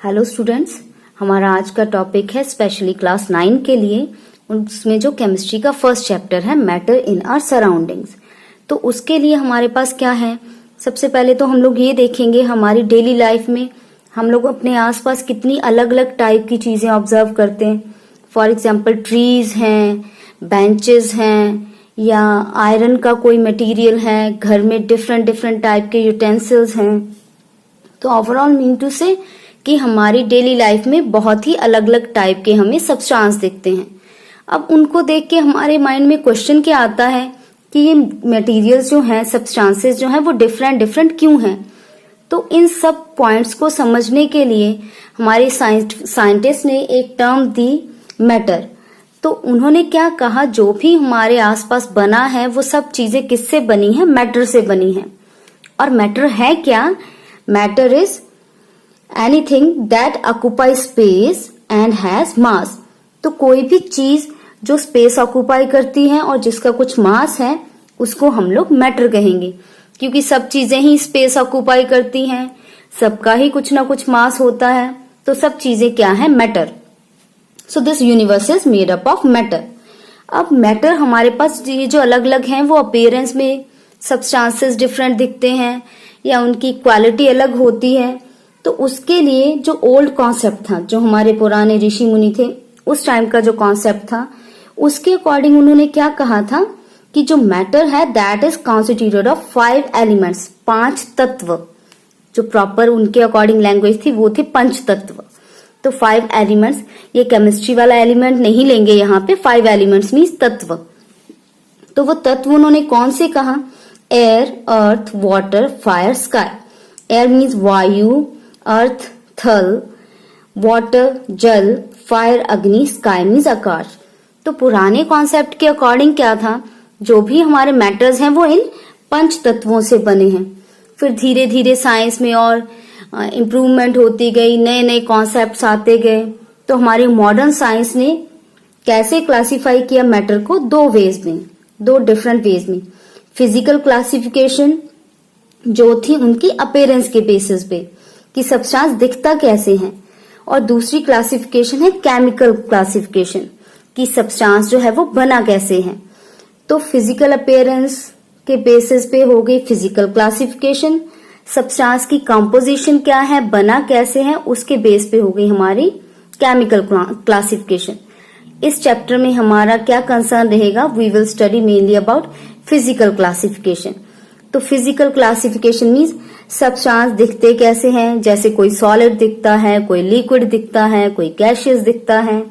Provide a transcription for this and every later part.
Hello students, हमारा आज का टॉपिक है स्पेशली क्लास 9 के लिए। उसमें जो केमिस्ट्री का फर्स्ट चैप्टर है मैटर इन आवर सराउंडिंग्स। तो उसके लिए हमारे पास क्या है, सबसे पहले तो हम लोग ये देखेंगे हमारी डेली लाइफ में हम लोग अपने आसपास कितनी अलग अलग टाइप की चीजें ऑब्जर्व करते हैं। फॉर एग्जाम्पल ट्रीज हैं, बेंचेस हैं, या आयरन का कोई मटेरियल है, घर में डिफरेंट डिफरेंट टाइप के यूटेंसिल्स हैं। तो ओवरऑल मीन टू से कि हमारी डेली लाइफ में बहुत ही अलग अलग टाइप के हमें सब्सटेंस दिखते हैं। अब उनको देख के हमारे माइंड में क्वेश्चन क्या आता है कि ये मटेरियल्स जो हैं, सब्सटेंसेस जो हैं, वो डिफरेंट डिफरेंट क्यों हैं। तो इन सब पॉइंट्स को समझने के लिए हमारे साइंटिस्ट ने एक टर्म दी मैटर। तो उन्होंने क्या कहा, जो भी हमारे आसपास बना है वो सब चीजें किससे बनी है, मैटर से बनी है। और मैटर है क्या, matter is anything that occupy space and has मास। तो कोई भी चीज जो स्पेस ऑक्यूपाई करती है और जिसका कुछ मास है उसको हम लोग मैटर कहेंगे, क्योंकि सब चीजें ही स्पेस ऑक्यूपाई करती हैं, सबका ही कुछ ना कुछ मास होता है। तो सब चीजें क्या है, matter. So this universe is made up of matter. अब मैटर हमारे पास ये जो अलग अलग हैं वो अपीयरेंस में सब्सटेंसेस डिफरेंट दिखते हैं या उनकी क्वालिटी अलग होती है। तो उसके लिए जो ओल्ड कॉन्सेप्ट था, जो हमारे पुराने ऋषि मुनि थे उस टाइम का जो कॉन्सेप्ट था, उसके अकॉर्डिंग उन्होंने क्या कहा था कि जो मैटर है that is constituted of 5 elements, 5 तत्व। जो प्रॉपर उनके अकॉर्डिंग लैंग्वेज थी वो थे पंच तत्व। तो 5 एलिमेंट्स, ये केमिस्ट्री वाला एलिमेंट नहीं लेंगे यहाँ पे, 5 एलिमेंट्स मीन्स तत्व। तो वो तत्व उन्होंने कौन से कहा, air, earth, water, fire, sky. Air means वायु, अर्थ थल, वाटर जल, फायर अग्नि, स्काई मीन्स आकाश। तो पुराने कॉन्सेप्ट के अकॉर्डिंग क्या था, जो भी हमारे मैटर्स हैं वो इन पंच तत्वों से बने हैं। फिर धीरे धीरे साइंस में और इम्प्रूवमेंट होती गई, नए नए कॉन्सेप्ट्स आते गए। तो हमारी मॉडर्न साइंस ने कैसे क्लासिफाई किया मैटर को, 2 वेज में, 2 डिफरेंट वेज में। फिजिकल क्लासिफिकेशन जो थी उनकी अपीयरेंस के बेसिस पे कि सब्सटेंस दिखता कैसे है, और दूसरी क्लासिफिकेशन है केमिकल क्लासिफिकेशन कि सब्सटेंस जो है वो बना कैसे है। तो फिजिकल अपीयरेंस के बेसिस पे हो गई फिजिकल क्लासिफिकेशन, सब्सटेंस की कंपोजिशन क्या है, बना कैसे है, उसके बेस पे हो गई हमारी केमिकल क्लासिफिकेशन। इस चैप्टर में हमारा क्या कंसर्न रहेगा, we will study mainly about physical classification. तो फिजिकल क्लासिफिकेशन मीन्स सब्सटेंस दिखते कैसे हैं, जैसे कोई सॉलिड दिखता है, कोई लिक्विड दिखता है, कोई गैसियस दिखता है।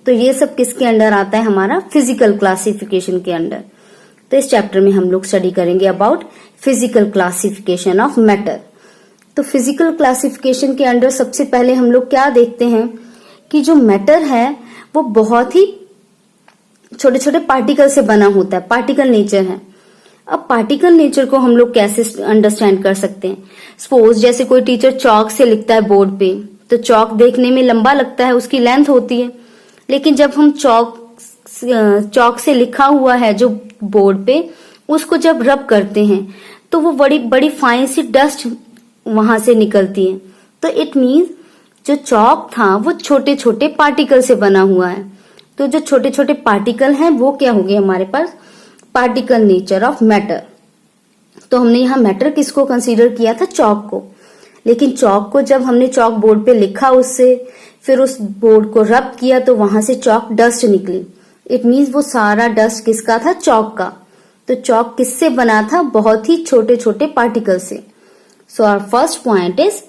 तो ये सब किसके अंडर आता है, हमारा फिजिकल क्लासिफिकेशन के अंडर। तो इस चैप्टर में हम लोग स्टडी करेंगे about physical classification of matter. तो फिजिकल क्लासिफिकेशन के अंडर सबसे पहले हम लोग क्या देखते हैं कि जो मैटर है वो बहुत ही छोटे छोटे पार्टिकल से बना होता है, पार्टिकल नेचर है। अब पार्टिकल नेचर को हम लोग कैसे अंडरस्टैंड कर सकते हैं, सपोज जैसे कोई टीचर चौक से लिखता है बोर्ड पे, तो चौक देखने में लंबा लगता है, उसकी लेंथ होती है, लेकिन जब हम चौक से लिखा हुआ है जो बोर्ड पे, उसको जब रब करते हैं तो वो बड़ी बड़ी फाइन सी डस्ट वहां से निकलती है। तो इट मीन्स जो चौक था वो छोटे छोटे पार्टिकल से बना हुआ है। तो जो छोटे छोटे पार्टिकल हैं वो क्या हो गए हमारे पास, पार्टिकल नेचर ऑफ मैटर। तो हमने यहाँ मैटर किसको कंसीडर किया था, चौक को। लेकिन चौक को जब हमने चौक बोर्ड पे लिखा, उससे फिर उस बोर्ड को रब किया तो वहां से चौक डस्ट निकली। इट मीन्स वो सारा डस्ट किसका था, चौक का। तो चौक किससे बना था, बहुत ही छोटे छोटे पार्टिकल से। So our first point is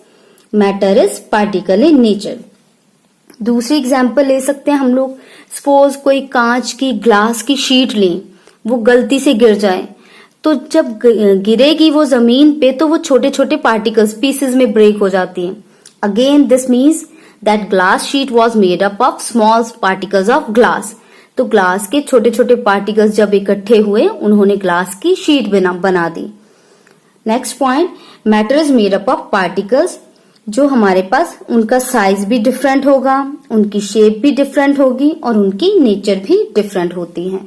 matter is particle in nature. दूसरी एग्जाम्पल ले सकते हैं हम लोग, सपोज कोई कांच की, ग्लास की शीट लें, वो गलती से गिर जाए, तो जब गिरेगी वो जमीन पे तो वो छोटे छोटे पार्टिकल्स पीसेस में ब्रेक हो जाती हैं। Again this means that glass sheet was made up of small particles of glass. तो ग्लास के छोटे छोटे पार्टिकल्स जब इकट्ठे हुए उन्होंने ग्लास की शीट बना दी। Next point, matter is made up of particles जो हमारे पास उनका साइज भी डिफरेंट होगा, उनकी शेप भी डिफरेंट होगी और उनकी नेचर भी डिफरेंट होती है।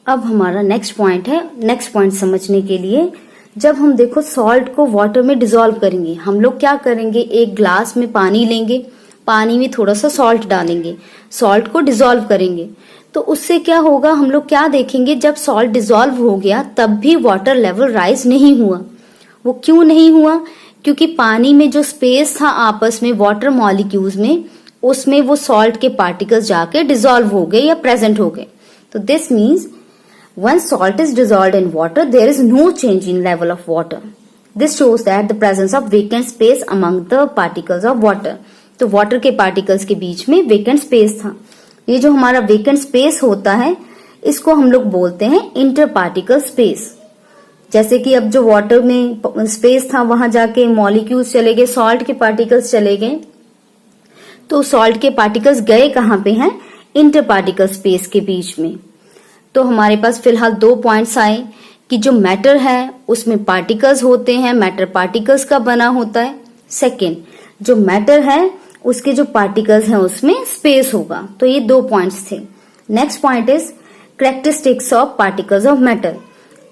अब हमारा नेक्स्ट पॉइंट है, नेक्स्ट पॉइंट समझने के लिए जब हम देखो सॉल्ट को वाटर में डिसॉल्व करेंगे, हम लोग क्या करेंगे, एक ग्लास में पानी लेंगे, पानी में थोड़ा सा सॉल्ट डालेंगे, सॉल्ट को डिसॉल्व करेंगे। तो उससे क्या होगा, हम लोग क्या देखेंगे, जब सॉल्ट डिसॉल्व हो गया तब भी वाटर लेवल राइज नहीं हुआ। वो क्यों नहीं हुआ, क्योंकि पानी में जो स्पेस था आपस में वाटर मॉलिक्यूल्स में, उसमें वो सॉल्ट के पार्टिकल्स जाके डिसॉल्व हो गए या प्रेजेंट हो गए। तो this means when salt is dissolved in water, there is no change in level of water. This shows that the presence of vacant space among the particles of water. तो water के particles के बीच में vacant space था। ये जो हमारा vacant space होता है, इसको हम लोग बोलते हैं इंटर पार्टिकल स्पेस। जैसे कि अब जो वाटर में स्पेस था, वहां जाके मॉलिक्यूल्स चले गए, सॉल्ट के पार्टिकल्स चले गए। तो सॉल्ट के पार्टिकल्स गए कहाँ पे हैं, इंटर पार्टिकल स्पेस के बीच में। तो हमारे पास फिलहाल 2 पॉइंट्स आए कि जो मैटर है उसमें पार्टिकल्स होते हैं, मैटर पार्टिकल्स का बना होता है। सेकेंड, जो मैटर है उसके जो पार्टिकल्स हैं उसमें स्पेस होगा। तो ये 2 पॉइंट्स थे। Next point is characteristics of particles of matter.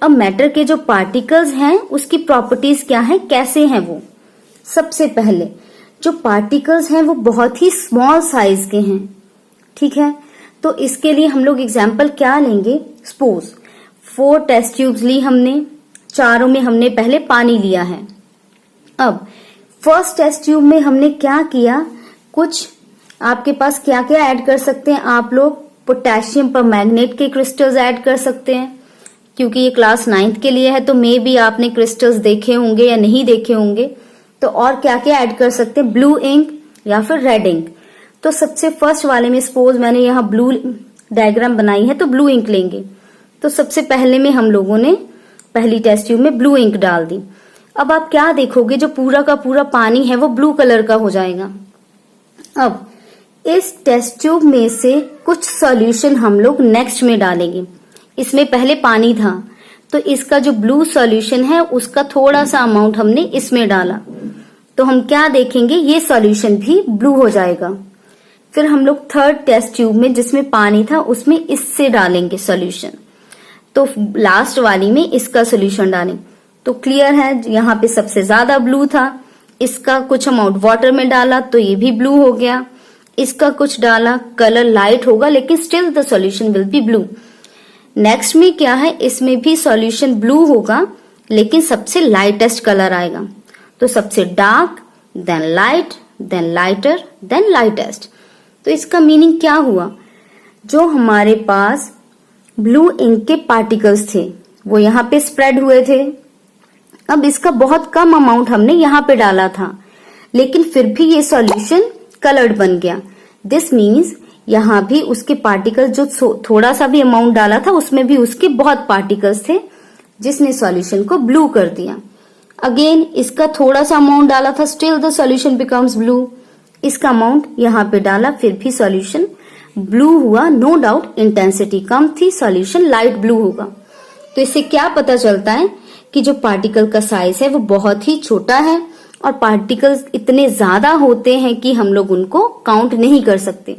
अब मैटर के जो पार्टिकल्स हैं उसकी प्रॉपर्टीज क्या है, कैसे हैं वो। सबसे पहले जो पार्टिकल्स हैं वो बहुत ही स्मॉल साइज के हैं, ठीक है। तो इसके लिए हम लोग एग्जाम्पल क्या लेंगे, सपोज 4 टेस्ट ट्यूब्स ली हमने, चारों में हमने पहले पानी लिया है। अब फर्स्ट टेस्ट ट्यूब में हमने क्या किया, कुछ आपके पास क्या क्या ऐड कर सकते हैं आप लोग, पोटेशियम परमैंगनेट के क्रिस्टल्स ऐड कर सकते हैं, क्योंकि ये क्लास 9th के लिए है तो मे भी आपने क्रिस्टल्स देखे होंगे या नहीं देखे होंगे। तो और क्या क्या ऐड कर सकते हैं, ब्लू इंक या फिर रेड इंक। तो सबसे फर्स्ट वाले में सपोज मैंने यहाँ ब्लू डायग्राम बनाई है तो ब्लू इंक लेंगे। तो सबसे पहले में हम लोगों ने पहली टेस्ट ट्यूब में ब्लू इंक डाल दी। अब आप क्या देखोगे, जो पूरा का पूरा पानी है वो ब्लू कलर का हो जाएगा। अब इस टेस्ट ट्यूब में से कुछ सॉल्यूशन हम लोग नेक्स्ट में डालेंगे। इसमें पहले पानी था तो इसका जो ब्लू सॉल्यूशन है उसका थोड़ा सा अमाउंट हमने इसमें डाला, तो हम क्या देखेंगे, ये सॉल्यूशन भी ब्लू हो जाएगा। फिर हम लोग थर्ड टेस्ट ट्यूब में जिसमें पानी था उसमें इससे डालेंगे सॉल्यूशन, तो लास्ट वाली में इसका सॉल्यूशन डालें। तो क्लियर है, यहाँ पे सबसे ज्यादा ब्लू था, इसका कुछ अमाउंट वाटर में डाला तो ये भी ब्लू हो गया, इसका कुछ डाला, कलर लाइट होगा लेकिन still the solution will be blue. Next में क्या है, इसमें भी सॉल्यूशन ब्लू होगा लेकिन सबसे लाइटेस्ट कलर आएगा। तो सबसे dark, then light, then lighter, then lightest. तो इसका मीनिंग क्या हुआ, जो हमारे पास ब्लू इंक के पार्टिकल्स थे वो यहाँ पे स्प्रेड हुए थे। अब इसका बहुत कम अमाउंट हमने यहाँ पे डाला था लेकिन फिर भी ये सॉल्यूशन कलर्ड बन गया। दिस मीन्स यहाँ भी उसके पार्टिकल्स, जो थोड़ा सा भी अमाउंट डाला था उसमें भी उसके बहुत पार्टिकल्स थे जिसने सॉल्यूशन को ब्लू कर दिया। अगेन इसका थोड़ा सा अमाउंट डाला था, still the solution becomes blue. इसका अमाउंट यहाँ पे डाला फिर भी सॉल्यूशन ब्लू हुआ। नो डाउट इंटेंसिटी कम थी, सॉल्यूशन लाइट ब्लू होगा। तो इससे क्या पता चलता है कि जो पार्टिकल का साइज है वो बहुत ही छोटा है और पार्टिकल्स इतने ज्यादा होते हैं कि हम लोग उनको काउंट नहीं कर सकते।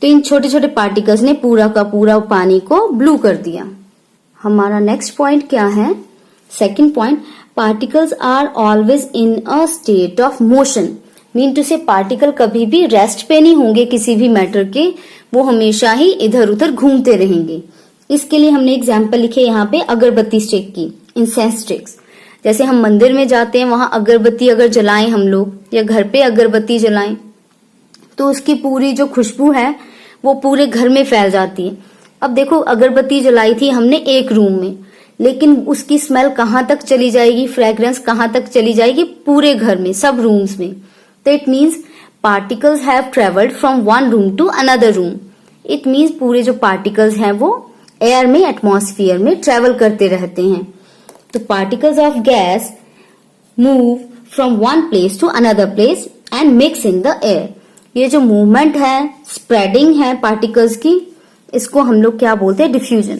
तो इन छोटे छोटे पार्टिकल्स ने पूरा का पूरा पानी को ब्लू कर दिया। हमारा नेक्स्ट पॉइंट क्या है, second point, particles are always in a state of motion. Mean to say particle कभी भी रेस्ट पे नहीं होंगे किसी भी मैटर के, वो हमेशा ही इधर उधर घूमते रहेंगे। इसके लिए हमने एग्जाम्पल लिखे यहाँ पे अगरबत्ती स्टिक की, इंसेंस स्टिक्स। जैसे हम मंदिर में जाते हैं, वहां अगरबत्ती अगर जलाएं हम लोग या घर पे अगरबत्ती जलाएं तो उसकी पूरी जो खुशबू है वो पूरे घर में फैल जाती है। अब देखो अगरबत्ती जलाई थी हमने एक रूम में, लेकिन उसकी स्मेल कहाँ तक चली जाएगी, फ्रेग्रेंस कहाँ तक चली जाएगी, पूरे घर में, सब रूम्स में। तो it means particles have travelled from one room to another room. It means पूरे जो पार्टिकल्स हैं वो एयर में, एटमॉस्फेयर में ट्रेवल करते रहते हैं। तो particles of gas move from one place to another place and mix in the air. ये जो मूवमेंट है, स्प्रेडिंग है पार्टिकल्स की, इसको हम लोग क्या बोलते हैं, डिफ्यूजन।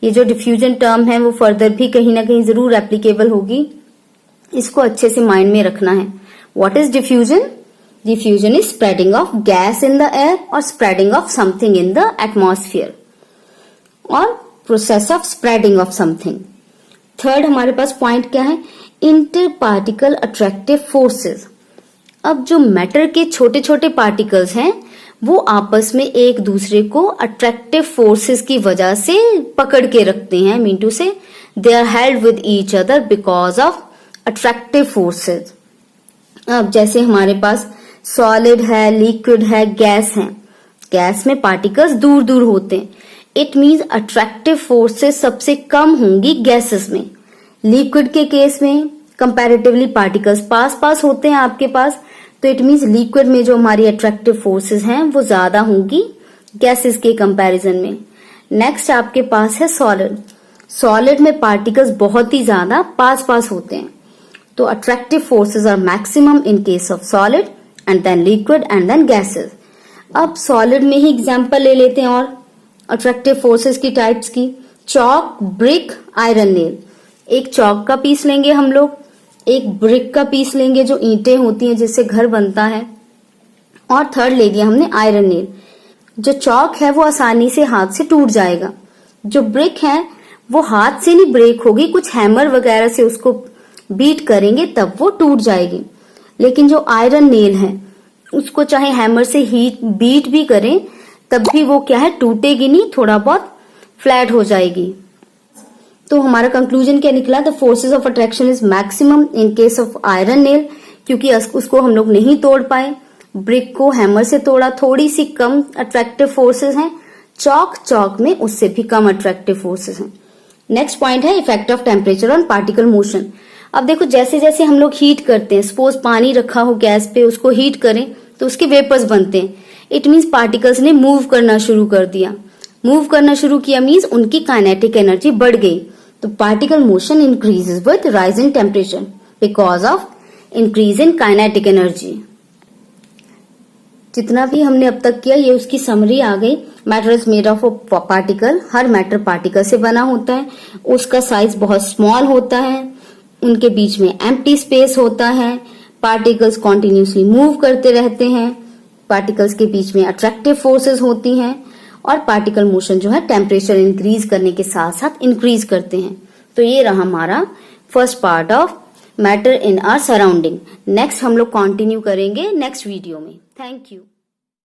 ये जो डिफ्यूजन टर्म है वो फर्दर भी कहीं ना कहीं जरूर एप्लीकेबल होगी, इसको अच्छे से माइंड में रखना है। What is diffusion? Diffusion is spreading of gas in the air और spreading of something in the atmosphere. और process of spreading of something. Third हमारे पास पॉइंट क्या है, इंटर पार्टिकल अट्रैक्टिव फोर्सेस। अब जो मैटर के छोटे छोटे पार्टिकल्स हैं वो आपस में एक दूसरे को अट्रैक्टिव फोर्सेस की वजह से पकड़ के रखते हैं, mean to say they are held with each other because of attractive forces. अब जैसे हमारे पास सॉलिड है, लिक्विड है, गैस है। गैस में पार्टिकल्स दूर दूर होते हैं, इट मीन्स अट्रैक्टिव फोर्सेस सबसे कम होंगी गैसेस में। लिक्विड के केस में कंपैरेटिवली पार्टिकल्स पास पास होते हैं आपके पास, तो इट मीन्स लिक्विड में जो हमारी अट्रैक्टिव फोर्सेस हैं वो ज्यादा होंगी गैसेस के कंपैरिजन में। नेक्स्ट आपके पास है सॉलिड। सॉलिड में पार्टिकल्स बहुत ही ज्यादा पास पास होते हैं, तो attractive forces are maximum in case of solid and then liquid and then gases. अब सॉलिड में ही एग्जांपल ले लेते हैं और अट्रैक्टिव फोर्सेस की टाइप्स की। Chalk, brick, iron nail. एक चॉक का पीस लेंगे हम लोग, एक ब्रिक का पीस लेंगे जो ईंटें होती हैं जिससे घर बनता है, और थर्ड ले लिया हमने आयरन नेल। जो चॉक है वो आसानी से हाथ से टूट जाएगा, जो ब्रिक है वो हाथ से नहीं ब्रेक होगी, कुछ हैमर वगैरह से उसको बीट करेंगे तब वो टूट जाएगी। लेकिन जो आयरन नेल है उसको चाहे हैमर से हीट बीट भी करें तब भी वो क्या है, टूटेगी नहीं, थोड़ा बहुत फ्लैट हो जाएगी। तो हमारा कंक्लूजन क्या निकला, the forces of attraction is maximum in case of iron nail, क्योंकि उसको हम लोग नहीं तोड़ पाए। ब्रिक को हैमर से तोड़ा, थोड़ी सी कम अट्रैक्टिव फोर्सेस हैं। चॉक में उससे भी कम अट्रैक्टिव फोर्सेस हैं। नेक्स्ट पॉइंट है effect of temperature on particle motion. अब देखो जैसे जैसे हम लोग हीट करते हैं, सपोज पानी रखा हो गैस पे, उसको हीट करें तो उसके वेपर्स बनते हैं, इट मीन्स पार्टिकल्स ने मूव करना शुरू कर दिया। मूव करना शुरू किया मीन्स उनकी काइनेटिक एनर्जी बढ़ गई, तो particle motion increases with rise in temperature because of increase in kinetic energy. जितना भी हमने अब तक किया ये उसकी समरी आ गई। Matter is made of particle, her matter particle से बना होता है, उसका साइज बहुत स्मॉल होता है, उनके बीच में एम्प्टी स्पेस होता है, पार्टिकल्स कॉन्टिन्यूसली मूव करते रहते हैं, पार्टिकल्स के बीच में अट्रैक्टिव फोर्सेस होती हैं, और पार्टिकल मोशन जो है टेम्परेचर इंक्रीज करने के साथ साथ इंक्रीज करते हैं। तो ये रहा हमारा first part of matter in our surrounding. Next हम लोग कंटिन्यू करेंगे नेक्स्ट वीडियो में। Thank you.